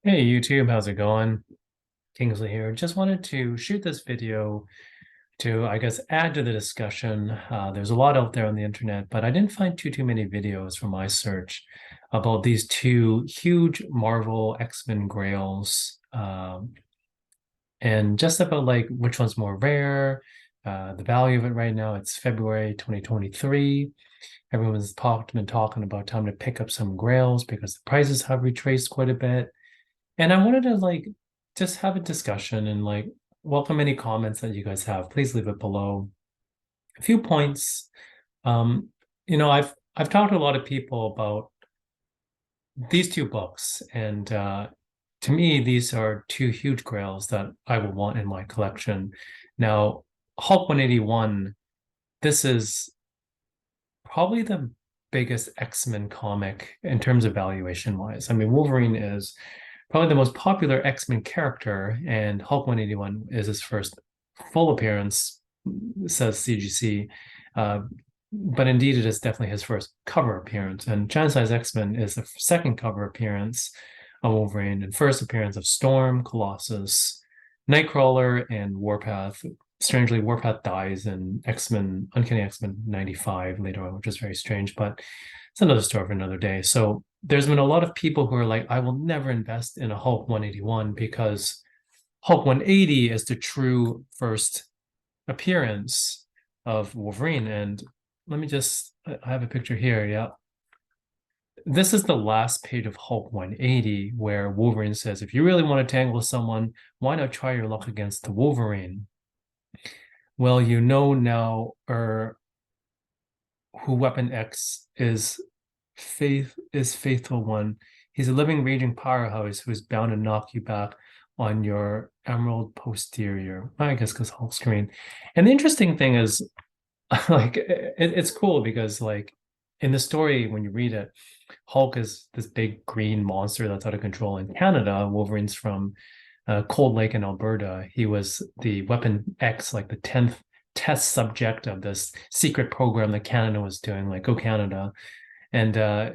Hey YouTube, how's it going? Kingsley here. Just wanted to shoot this video to, I guess, add to the discussion. There's a lot out there on the internet, but I didn't find too many videos from my search about these two huge Marvel X-Men grails, and just about like which one's more rare, the value of it right now. It's February 2023. Everyone's been talking about time to pick up some grails because the prices have retraced quite a bit. And I wanted to like just have a discussion and like welcome any comments that you guys have. Please leave it below. A few points. Um, I've talked to a lot of people about these two books, and to me, these are two huge grails that I would want in my collection. Now, Hulk 181, this is probably the biggest X-Men comic in terms of valuation wise. I mean, Wolverine is probably the most popular X-Men character, and Hulk 181 is his first full appearance, says CGC. Uh, but indeed, it is definitely his first cover appearance. And Giant Size X-Men is the second cover appearance of Wolverine and first appearance of Storm, Colossus, Nightcrawler, and Warpath. Strangely, Warpath dies in X-Men, Uncanny X-Men 95 later on, which is very strange, but it's another story for another day. So there's been a lot of people who are like, I will never invest in a Hulk 181 because Hulk 180 is the true first appearance of Wolverine. And let me just, I have a picture here. Yeah. This is the last page of Hulk 180 where Wolverine says, if you really want to tangle with someone, why not try your luck against the Wolverine? Well, you know now, or who Weapon X is faithful one. He's a living, raging powerhouse who's bound to knock you back on your emerald posterior. I guess because Hulk screen. And the interesting thing is, like, it's cool because, like, in the story when you read it, Hulk is this big green monster that's out of control. In Canada, Wolverine's from Cold Lake in Alberta. He was the Weapon X, like the 10th test subject of this secret program that Canada was doing, like Go Canada. And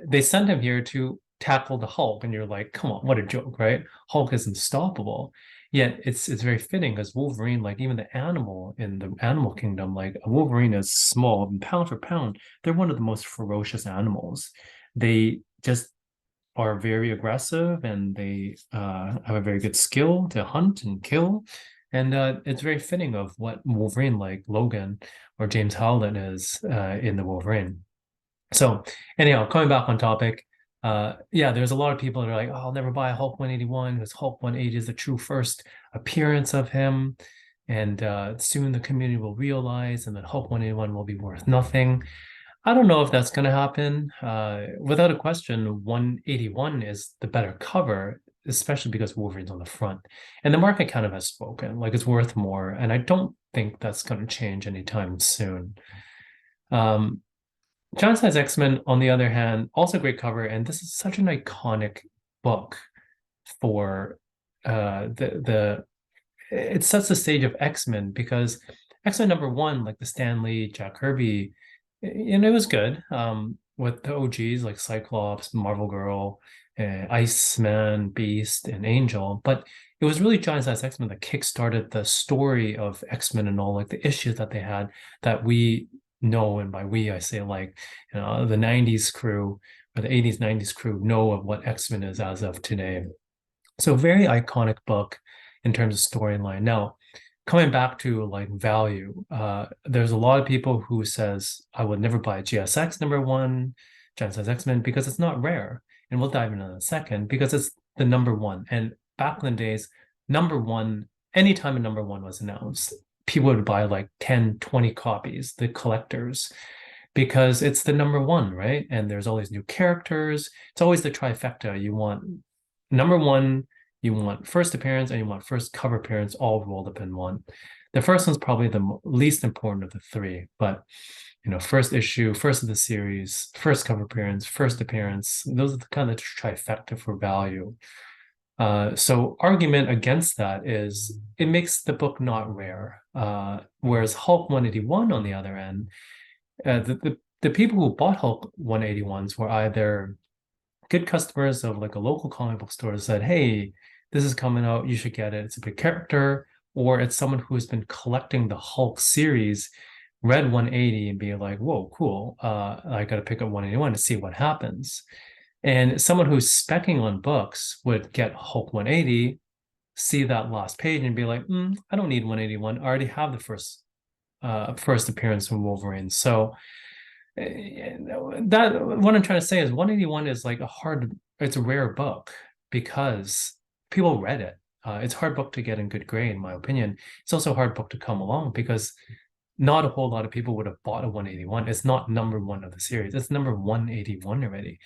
they sent him here to tackle the Hulk. And you're like, come on, what a joke, right? Hulk is unstoppable. Yet it's very fitting because Wolverine, like even the animal in the animal kingdom, like a Wolverine is small, and pound for pound, they're one of the most ferocious animals. They just are very aggressive and they have a very good skill to hunt and kill. And it's very fitting of what Wolverine, like Logan or James Howlett, is in the Wolverine. So, anyhow, coming back on topic, yeah, there's a lot of people that are like, oh, I'll never buy a Hulk 181 because Hulk 180 is the true first appearance of him. And soon the community will realize, and that Hulk 181 will be worth nothing. I don't know if that's going to happen. Without a question, 181 is the better cover, especially because Wolverine's on the front. And the market kind of has spoken, like it's worth more. And I don't think that's going to change anytime soon. Um, Giant Size X-Men, on the other hand, also great cover. And this is such an iconic book for the it sets the stage of X-Men because X-Men number one, like the Stan Lee, Jack Kirby, and it was good. With the OGs like Cyclops, Marvel Girl, Iceman, Beast, and Angel. But it was really Giant Size X-Men that kickstarted the story of X-Men and all like the issues that they had that we know, and by we I say like the 90s crew or the 80s, 90s crew know of what X-Men is as of today. So very iconic book in terms of storyline. Now, coming back to like value, there's a lot of people who says I would never buy a GSX number one, Giant Size X-Men, because it's not rare. And we'll dive into that in a second because it's the number one. And back in the days, number one, anytime a number one was announced, people would buy like 10, 20 copies, the collectors, because it's the number one, right? And there's all these new characters. It's always the trifecta. You want number one, you want first appearance, and you want first cover appearance all rolled up in one. The first one's probably the least important of the three, but first issue, first of the series, first cover appearance, first appearance, those are the kind of trifecta for value. So argument against that is it makes the book not rare. Whereas Hulk 181, on the other end, the people who bought Hulk 181s were either good customers of like a local comic book store said, hey, this is coming out, you should get it. It's a big character, or it's someone who's been collecting the Hulk series, read 180 and be like, whoa, cool. I got to pick up 181 to see what happens. And someone who's specking on books would get Hulk 180, see that last page and be like, I don't need 181. I already have the first appearance from Wolverine. So that what I'm trying to say is 181 is like it's a rare book because people read it. It's a hard book to get in good grade, in my opinion. It's also a hard book to come along because not a whole lot of people would have bought a 181. It's not number one of the series. It's number 181 already.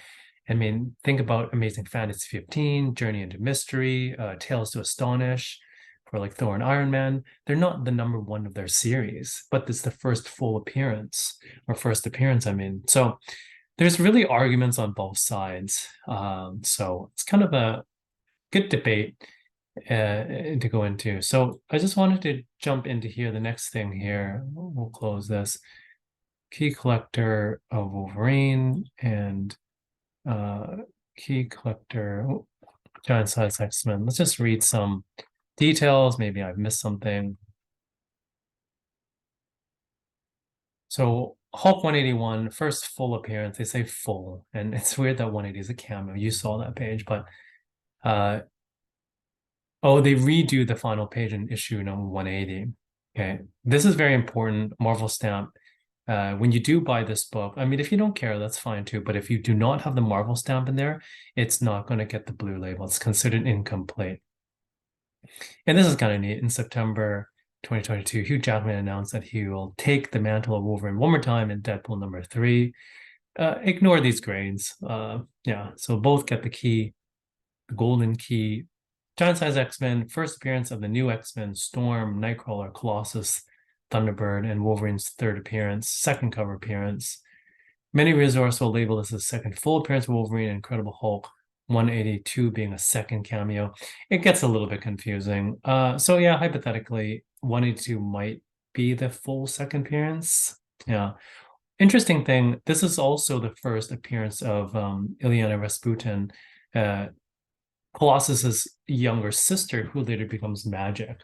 I mean, think about Amazing Fantasy 15, Journey into Mystery, Tales to Astonish, for like Thor and Iron Man. They're not the number one of their series, but it's the first full appearance or first appearance, I mean. So there's really arguments on both sides. So it's kind of a good debate to go into. So I just wanted to jump into here. The next thing here, we'll close this. Key collector of Wolverine and key collector giant size X-Men. Let's just read some details. Maybe I've missed something. So Hulk 181, first full appearance. They say full, and it's weird that 180 is a cameo. You saw that page, but oh, they redo the final page in issue number 180. Okay, this is very important. Marvel stamp. When you do buy this book, I mean, if you don't care, that's fine too. But if you do not have the Marvel stamp in there, it's not going to get the blue label. It's considered incomplete. And this is kind of neat. In September 2022, Hugh Jackman announced that he will take the mantle of Wolverine one more time in Deadpool number 3. Ignore these grades. Yeah, so both get the key, the golden key. Giant size X-Men, first appearance of the new X-Men, Storm, Nightcrawler, Colossus, Thunderbird, and Wolverine's third appearance, second cover appearance. Many resources will label this as second full appearance of Wolverine and Incredible Hulk, 182 being a second cameo. It gets a little bit confusing. So yeah, hypothetically, 182 might be the full second appearance. Yeah. Interesting thing, this is also the first appearance of Ilyana Rasputin, Colossus's younger sister, who later becomes Magic.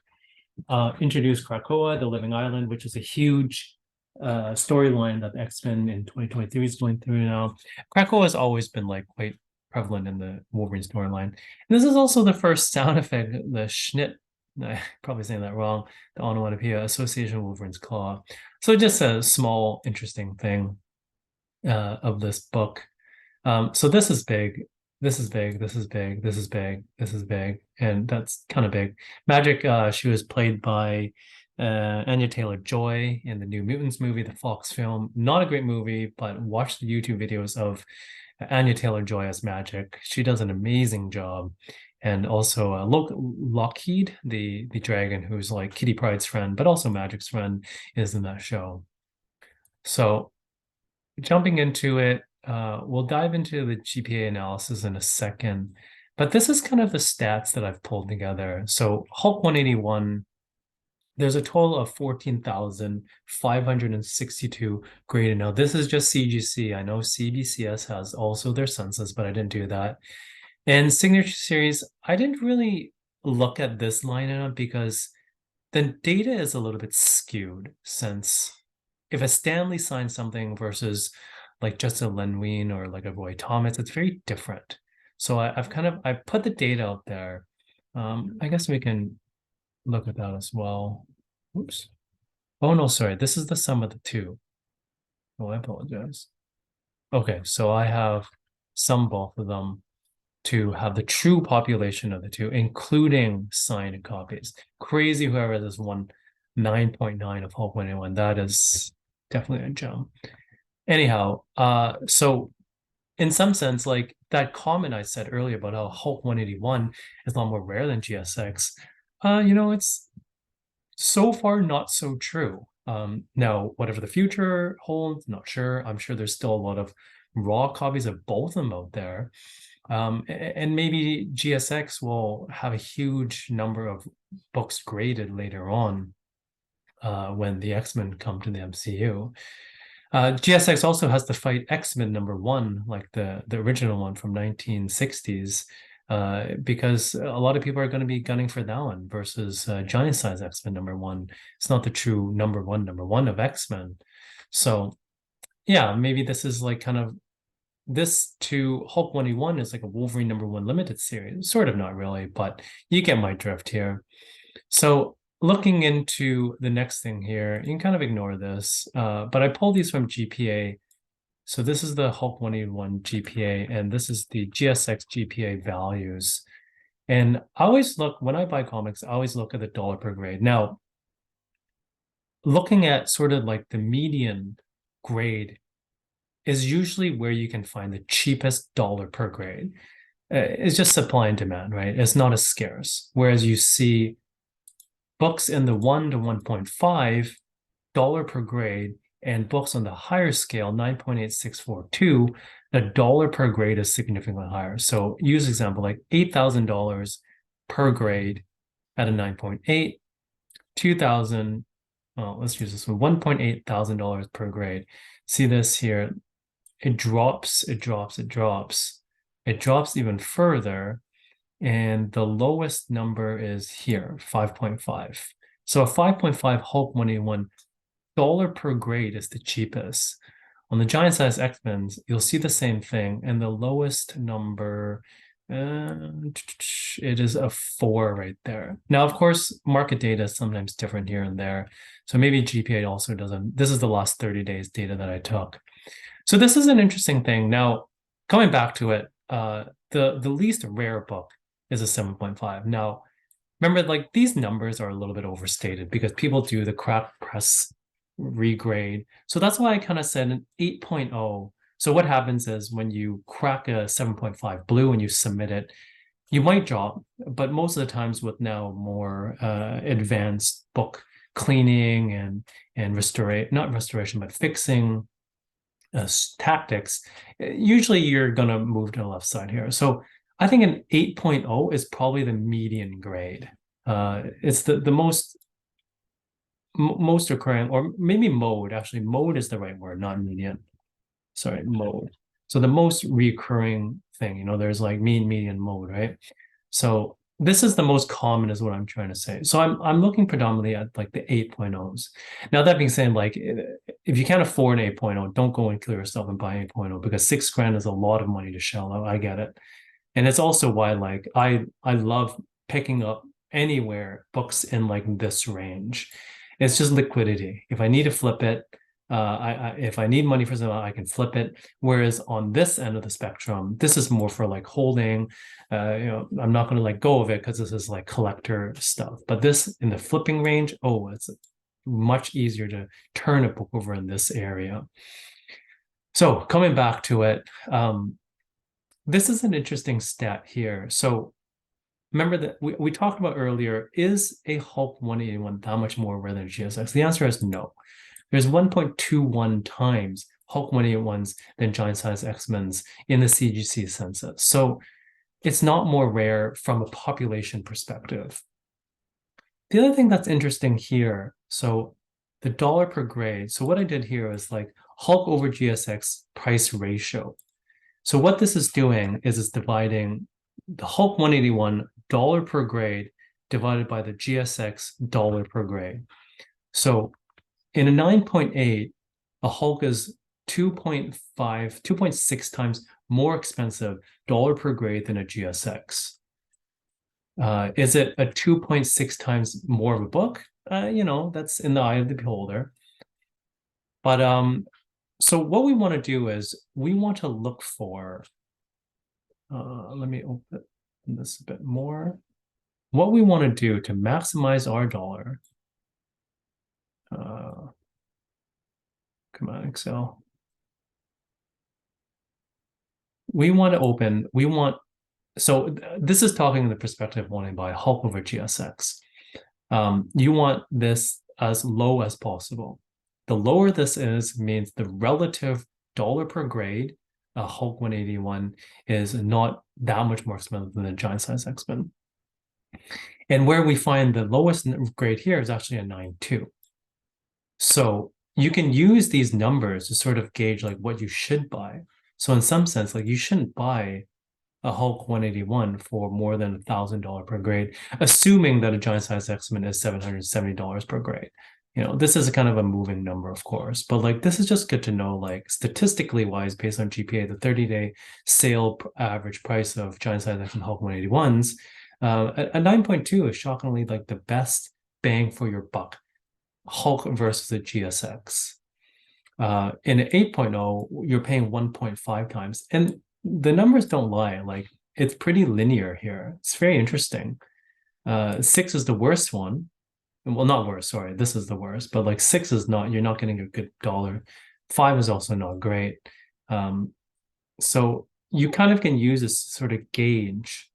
Introduced Krakoa, the Living Island, which is a huge storyline that X-Men in 2023 is going through now. Krakoa has always been like quite prevalent in the Wolverine storyline. And this is also the first sound effect, the schnit, I'm probably saying that wrong, the onomatopoeia association with Wolverine's claw. So just a small, interesting thing of this book. So this is big. This is big. This is big. This is big. This is big. And that's kind of big. Magic, she was played by Anya Taylor-Joy in the New Mutants movie, the Fox film. Not a great movie, but watch the YouTube videos of Anya Taylor-Joy as Magic. She does an amazing job. And also Lockheed, the dragon, who's like Kitty Pryde's friend, but also Magic's friend, is in that show. So jumping into it, we'll dive into the GPA analysis in a second, but this is kind of the stats that I've pulled together. So Hulk 181, there's a total of 14,562 graded. Now, this is just CGC. I know CBCS has also their census, but I didn't do that. And Signature Series, I didn't really look at this line item because the data is a little bit skewed, since if a Stanley signs something versus like Justin Lenween or like a Roy Thomas, it's very different. So I put the data out there. I guess we can look at that as well. Oops. Oh no, sorry. This is the sum of the two. Oh, I apologize. Okay, so I have sum both of them to have the true population of the two, including signed copies. Crazy whoever this one 9.9 of Hulk 181. That is definitely a jump. Anyhow, so in some sense, like that comment I said earlier about how Hulk 181 is a lot more rare than GSX, it's so far not so true. Now, whatever the future holds, not sure. I'm sure there's still a lot of raw copies of both of them out there. And maybe GSX will have a huge number of books graded later on when the X-Men come to the MCU. GSX also has to fight X-Men #1, like the original one from 1960s, because a lot of people are going to be gunning for that one versus Giant Size X-Men #1. It's not the true number one of X-Men. So yeah, maybe this is like kind of this to Hulk 181 is like a Wolverine #1 limited series. Sort of, not really, but you get my drift here. So looking into the next thing here, you can kind of ignore this, but I pulled these from GPA. So this is the Hulk 181 GPA, and this is the GSX GPA values. And I always look, when I buy comics, I always look at the dollar per grade. Now, looking at sort of like the median grade is usually where you can find the cheapest dollar per grade. It's just supply and demand, right? It's not as scarce. Whereas you see books in the 1 to 1.5 dollar per grade and books on the higher scale, 9.8642, the dollar per grade is significantly higher. So use example like $8,000 per grade at a 9.8, 2,000, well, let's use this one, $1.8 thousand per grade. See this here, it drops, it drops, it drops. It drops even further, and the lowest number is here, 5.5. So a 5.5 Hulk 181 dollar per grade is the cheapest. On the giant size X-Men's, you'll see the same thing, and the lowest number, it is a 4 right there. Now, of course, market data is sometimes different here and there. So maybe GPA also doesn't. This is the last 30 days data that I took. So this is an interesting thing. Now, coming back to it, the least rare book is a 7.5. Now, remember, like these numbers are a little bit overstated because people do the crack press regrade. So that's why I kind of said an 8.0. So what happens is when you crack a 7.5 blue and you submit it, you might drop, but most of the times with now more advanced book cleaning and not restoration, but fixing tactics, usually you're going to move to the left side here. So I think an 8.0 is probably the median grade. It's the most occurring, or maybe mode. Actually, mode is the right word, not median. Sorry, mode. So the most recurring thing, there's like mean, median, mode, right? So this is the most common is what I'm trying to say. So I'm looking predominantly at like the 8.0s. Now that being said, like if you can't afford an 8.0, don't go and kill yourself and buy 8.0 because $6,000 is a lot of money to shell out. I get it. And it's also why like I love picking up anywhere books in like this range. It's just liquidity. If I need to flip it, if I need money for something, I can flip it. Whereas on this end of the spectrum, this is more for like holding. I'm not going to let go of it because this is like collector stuff. But this in the flipping range, oh, it's much easier to turn a book over in this area. So coming back to it, this is an interesting stat here. So remember that we talked about earlier, is a Hulk 181 that much more rare than GSX? The answer is no. There's 1.21 times Hulk 181s than giant size X-Men's in the CGC census. So it's not more rare from a population perspective. The other thing that's interesting here, so the dollar per grade. So what I did here is like Hulk over GSX price ratio. So what this is doing is it's dividing the Hulk 181 dollar per grade divided by the GSX dollar per grade. So in a 9.8, a Hulk is 2.6 times more expensive dollar per grade than a GSX. Is it a 2.6 times more of a book? That's in the eye of the beholder. But so what we want to do is we want to look for, let me open this a bit more. What we want to do to maximize our dollar, come on, Excel. So this is talking in the perspective of wanting to buy Hulk over GSX. You want this as low as possible. The lower this is means the relative dollar per grade, a Hulk 181 is not that much more expensive than the giant size X-Men. And where we find the lowest grade here is actually a 9.2. So you can use these numbers to sort of gauge like what you should buy. So in some sense, like you shouldn't buy a Hulk 181 for more than $1,000 per grade, assuming that a giant size X-Men is $770 per grade. This is a kind of a moving number, of course, but like this is just good to know, like statistically wise, based on GPA, the 30-day sale average price of giant size X-Men Hulk 181s, a 9.2 is shockingly like the best bang for your buck. Hulk versus a GSX. In an 8.0, you're paying 1.5 times. And the numbers don't lie. Like it's pretty linear here. It's very interesting. 6 is the worst one. Well, not worst, sorry. This is the worst, but like 6 is not, you're not getting a good dollar. 5 is also not great. So you kind of can use this sort of gauge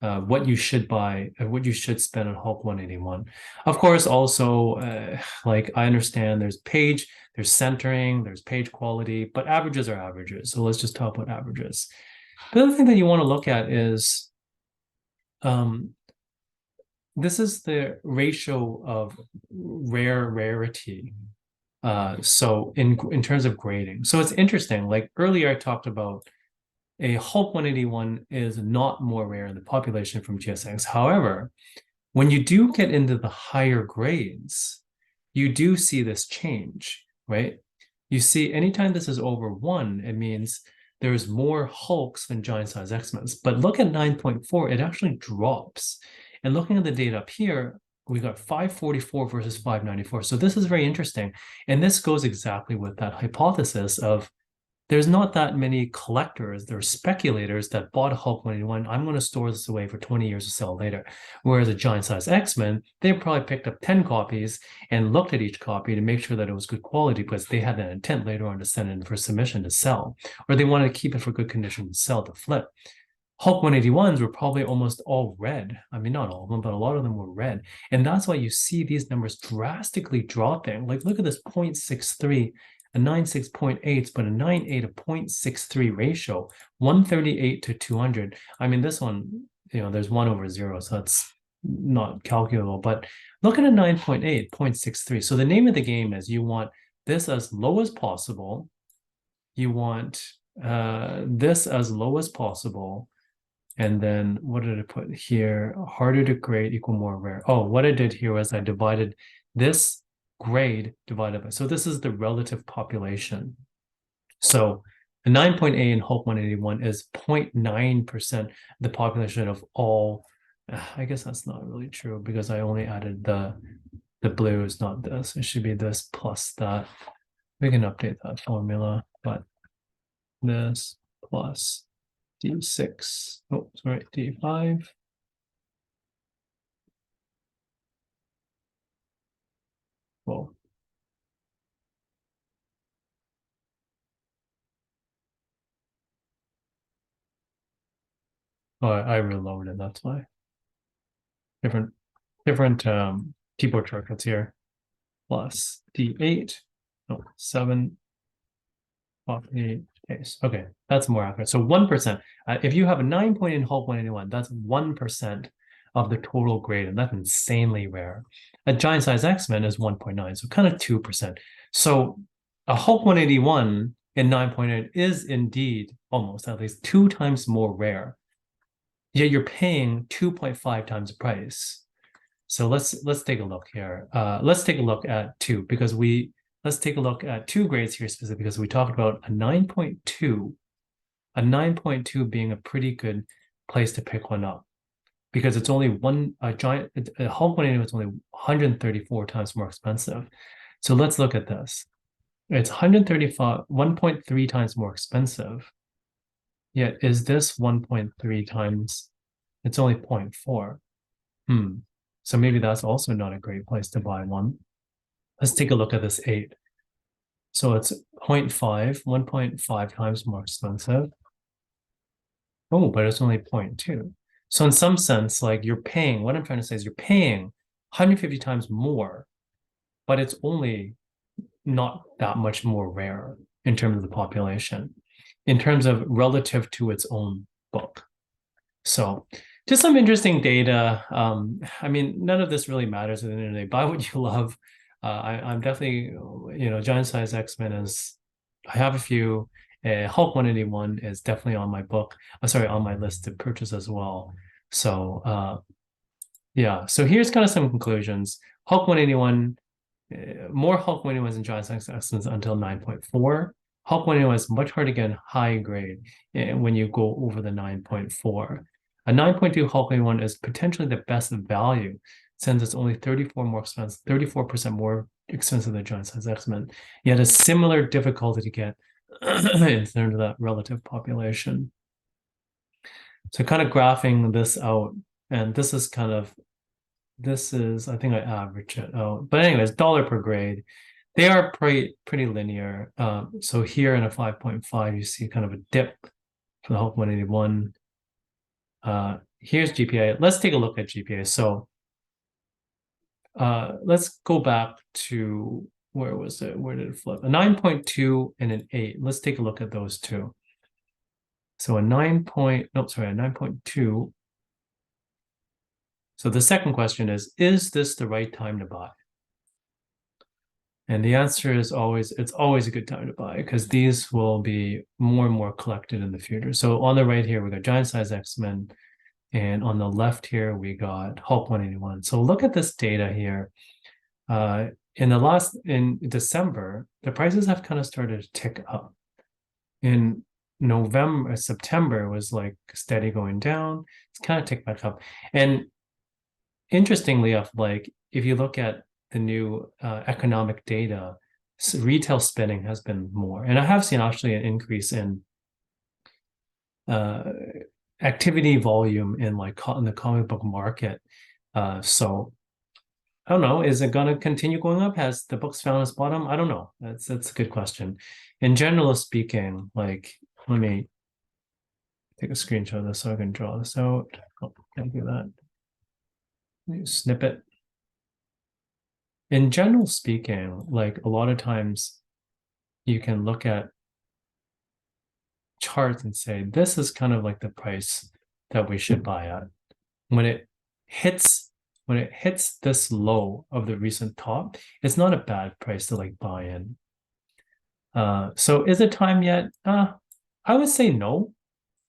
what you should buy and what you should spend on Hulk 181. Of course, also, like I understand there's centering, there's page quality, but averages are averages. So let's just talk about averages. The other thing that you want to look at is this is the ratio of rarity. So in terms of grading. So it's interesting. Like earlier I talked about a Hulk 181 is not more rare in the population from GSX. However, when you do get into the higher grades, you do see this change, right? You see anytime this is over 1, it means there's more Hulks than giant size X-Men. But look at 9.4, it actually drops. And looking at the data up here, we got 544 versus 594. So this is very interesting. And this goes exactly with that hypothesis of there's not that many collectors, there's speculators that bought a Hulk 181. I'm going to store this away for 20 years to sell later. Whereas a giant size X-Men, they probably picked up 10 copies and looked at each copy to make sure that it was good quality because they had that intent later on to send in for submission to sell, or they wanted to keep it for good condition to sell, to flip. Hulk 181s were probably almost all red. I mean, not all of them, but a lot of them were red. And that's why you see these numbers drastically dropping. Like, look at this 0.63, a 96.8, but a 98, a 0.63 ratio, 138 to 200. I mean, this one, there's 1 over 0, so that's not calculable. But look at a 9.8, 0.63. So the name of the game is you want this as low as possible. You want this as low as possible. And then what did I put here? Harder to grade equal more rare. Oh, what I did here was I divided this grade divided by, so this is the relative population. So the 9.8 in Hulk 181 is 0.9% of the population of all. I guess that's not really true because I only added the blue is not this. It should be this plus that. We can update that formula, but this plus D6, oh, sorry, D5. Well, oh, I reloaded, that's why. Different keyboard shortcuts here. Plus D8, no, 7, off 8, case. Okay, that's more accurate. So 1%. If you have a 9 point in Hulk 181, that's 1% of the total grade, and that's insanely rare. A giant size X-Men is 1.9, so kind of 2%. So a Hulk 181 in 9.8 is indeed almost at least 2 times more rare. Yet you're paying 2.5 times the price. So let's take a look here. Let's take a look at 2 because let's take a look at 2 grades here specifically because we talked about a 9.2, a 9.2 being a pretty good place to pick one up because it's only a Hulk 181 is only 134 times more expensive. So let's look at this. It's 1.3 times more expensive. Yet is this 1.3 times? It's only 0.4. So maybe that's also not a great place to buy one. Let's take a look at this 8. So it's 0.5, 1.5 times more expensive. Oh, but it's only 0.2. So in some sense, like you're paying, what I'm trying to say is you're paying 150 times more, but it's only not that much more rare in terms of the population, in terms of relative to its own book. So just some interesting data. I mean, none of this really matters at the end of the day. Buy what you love. I'm definitely, Giant Size X-Men is, I have a few. Hulk 181 is definitely on my book. Sorry, on my list to purchase as well. So, yeah. So here's kind of some conclusions. Hulk 181, more Hulk 181s and Giant Size X-Men until 9.4. Hulk 181 is much harder to get high grade when you go over the 9.4. A 9.2 Hulk 181 is potentially the best value since it's only 34% more expensive than Giant Size X-Men, yet a similar difficulty to get in terms of that relative population. So kind of graphing this out, and this is, I think I average it out. But anyways, dollar per grade. They are pretty linear. So here in a 5.5, you see kind of a dip for the Hulk 181. Here's GPA. Let's take a look at GPA. So let's go back to, where was it? Where did it flip? A 9.2 and an 8. Let's take a look at those two. So a 9.2. So the second question is this the right time to buy? And the answer is it's always a good time to buy because these will be more and more collected in the future. So on the right here, we got Giant Size X-Men. And on the left here, we got Hulk 181. So look at this data here. In December, the prices have kind of started to tick up. In September was like steady going down. It's kind of ticked back up. And interestingly enough, like if you look at the new economic data, retail spending has been more. And I have seen actually an increase in activity volume in the comic book market. So I don't know. Is it going to continue going up? Has the books found its bottom? I don't know. That's a good question. In general speaking, like, let me take a screenshot of this so I can draw this out. Oh, can't do that. Snippet. In general speaking, like a lot of times you can look at charts and say, this is kind of like the price that we should buy at. When it hits this low of the recent top, it's not a bad price to like buy in. So is it time yet? I would say no,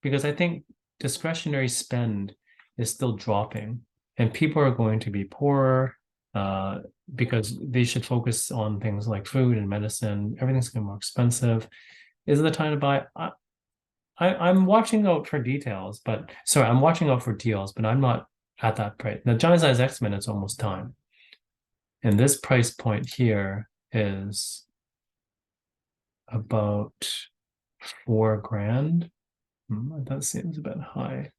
because I think discretionary spend is still dropping and people are going to be poorer because they should focus on things like food and medicine. Everything's getting more expensive. Is it the time to buy? I'm watching out for details, but sorry, I'm watching out for deals, but I'm not at that price. Now, Giant Size X-Men, it's almost time. And this price point here is about $4,000. That seems a bit high.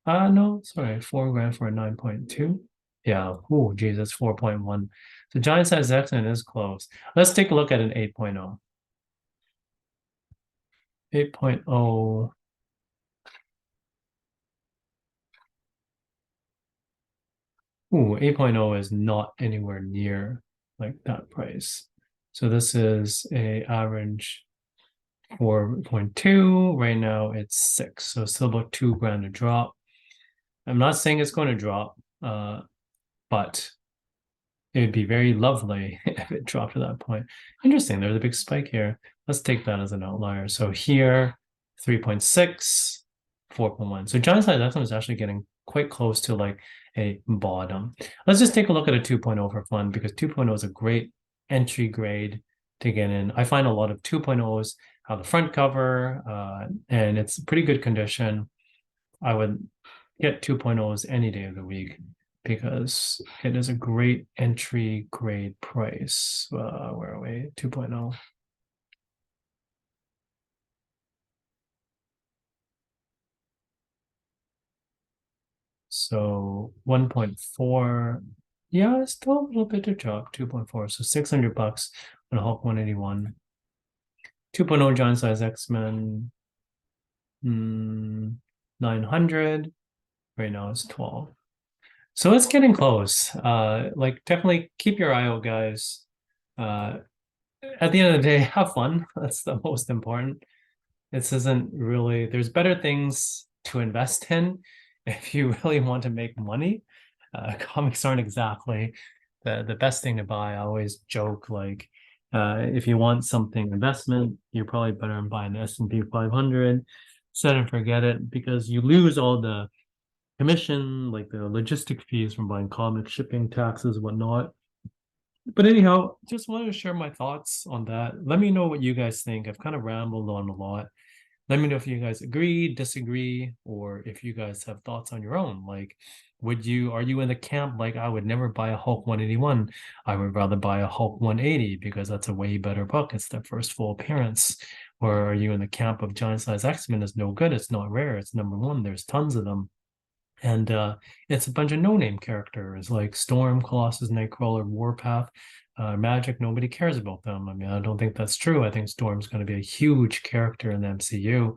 No, sorry, $4,000 for a 9.2. Yeah, oh, Jesus, 4.1. So Giant Size X-Men is close. Let's take a look at an 8.0. 8.0. Ooh, 8.0 is not anywhere near like that price. So this is a average 4.2. Right now it's 6. So still about $2,000 to drop. I'm not saying it's going to drop, but it'd be very lovely if it dropped to that point. Interesting, there's a big spike here. Let's take that as an outlier. So here, 3.6, 4.1. So Giant Size X-Men is actually getting quite close to like a bottom. Let's just take a look at a 2.0 for fun, because 2.0 is a great entry grade to get in. I find a lot of 2.0s have the front cover, and it's pretty good condition. I would get 2.0s any day of the week because it is a great entry grade price. Where are we? 2.0. So 1.4, yeah, it's still a little bit to drop. 2.4, so $600 on a Hulk 181. 2.0 Giant Size X-Men, 900. Right now it's 12. So it's getting close. Like definitely keep your eye out, guys. At the end of the day, have fun. That's the most important. This isn't really, there's better things to invest in if you really want to make money. Comics aren't exactly the best thing to buy. I always joke like, if you want something investment, you're probably better in buying the S&P 500. Set and forget it, because you lose all the commission, like the logistic fees from buying comics, shipping, taxes, whatnot. But anyhow, just wanted to share my thoughts on that. Let me know what you guys think. I've kind of rambled on a lot. Let me know if you guys agree, disagree, or if you guys have thoughts on your own. Like, are you in the camp like I would never buy a Hulk 181? I would rather buy a Hulk 180 because that's a way better book. It's their first full appearance. Or are you in the camp of Giant Size X-Men is no good? It's not rare. It's number one. There's tons of them. And it's a bunch of no-name characters like Storm, Colossus, Nightcrawler, Warpath, Magic. Nobody cares about them. I mean, I don't think that's true. I think Storm's going to be a huge character in the MCU.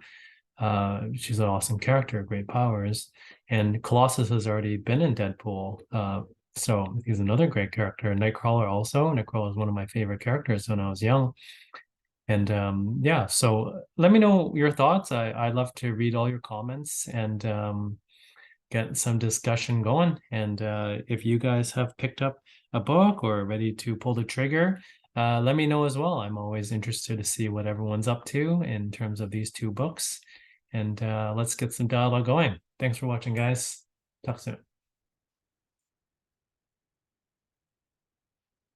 She's an awesome character, great powers. And Colossus has already been in Deadpool. So he's another great character. Nightcrawler also. Nightcrawler is one of my favorite characters when I was young. And yeah, so let me know your thoughts. I'd love to read all your comments and get some discussion going. And if you guys have picked up a book or ready to pull the trigger, let me know as well. I'm always interested to see what everyone's up to in terms of these two books. And let's get some dialogue going. Thanks for watching, guys. Talk soon.